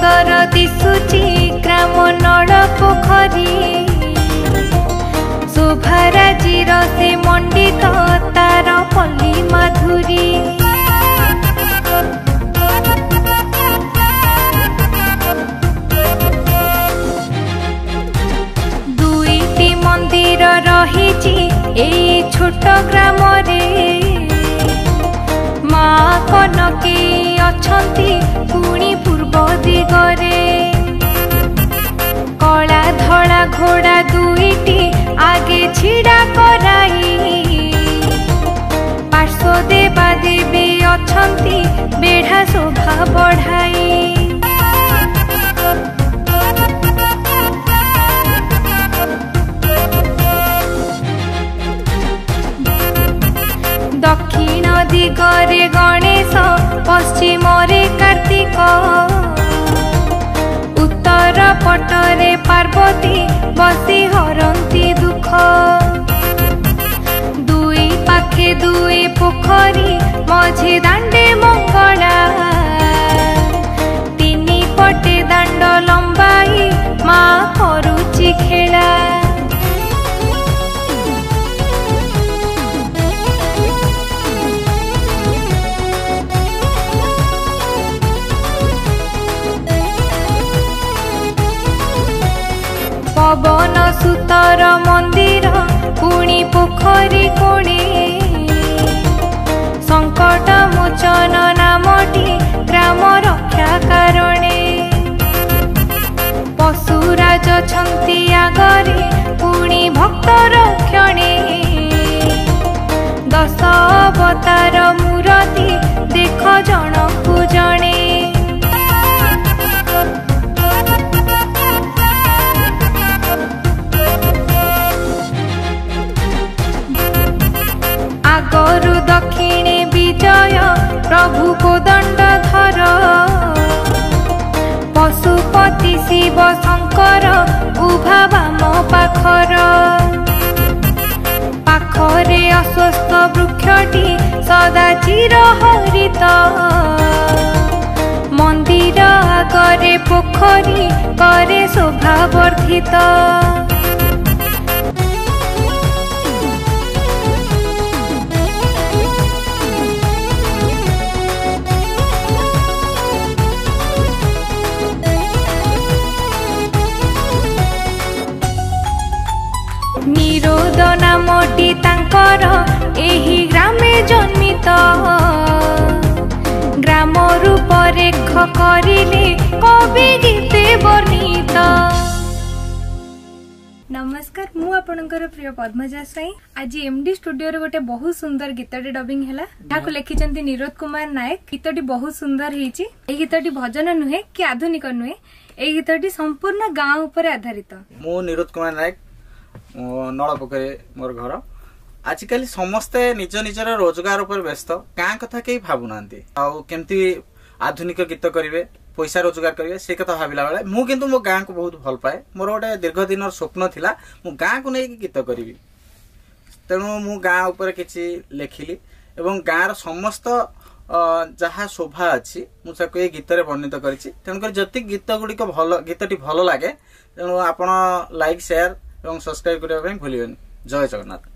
सुंदर दिशुची ग्राम नल पोखरी शोभाराजीर से मंडित तार पल्ली माधुरी दुईटी मंदिर रही एई छोट ग्राम रे माँ कनके अछंती पुणी पूर्व दिगरे कला धड़ा घोड़ा दुईटी आगे छिड़ा कराई पार्श्व देवा देवी अछंती बेढ़ा शोभा बढ़ाई दक्षिण दिगरे गणेश पश्चिम रे कार्तिक उत्तर पटरे पार्वती बसी हरंती दुख दुई पाखे दुई पोखरी मझी दांडे मंगला तीन पटे दांड लंबाई माँ करुची खेला पवन सुतर मंदिर पुणी पोखरी कोणे संकट मोचन नामटी ग्राम रक्षा कारणे पशुराज छंती आगरे पुणी भक्त रक्षणे 10 अवतार मूर्ति देख जनकु जणे आगरु दक्षिणे विजय प्रभु कोदंडधर पशुपति शिव शंकर उभा वाम पाखर पाखरे अस्वस्थ वृक्षटी सदा चिर हरित मंदिर आगरे पोखरी करे शोभा वर्धित निरोध नामटी तांकर एही ग्रामे जन्मित ग्राम रूप रेख करिले कवि गीते वर्णित। नमस्कार मु आपणकर प्रिय पद्मजा साई आज एमडी स्टूडियो रे गोटे बहुत सुंदर गीतटी डबिंग हैला ताको लिखिचंती निरोध कुमार नायक। गीतटी बहुत सुंदर हेची। ए गीतटी भजन नुहे कि आधुनिक नुहे, ए गीतटी संपूर्ण गांव ऊपर आधारित। मु निरोध कुमार नायक नल पोखरी मोर घर। आजिकल समस्ते निज निजर रोजगार उपर व्यस्त, गाँ कथा कहीं भावुना केमती आधुनिक गीत करेंगे पैसा रोजगार करेंगे से कथा भाविला बेले मु किंतु मो गाँ को बहुत भल पाए। मोर गोटे दीर्घ दिन स्वप्न थिला मु गाँ को नहीं गीत करी, तेणु मु गाँ उपर किछि लेखिली एवं गाँर समस्त जहाँ शोभा अच्छी मुझे गीत रे वर्णित करिछि। तेणुकर जति गीत गुड़िक भल गीतटी भल लगे तेणु आपण लाइक शेयर एवं सब्सक्राइब करने भूलिबेनि। जय जगन्नाथ।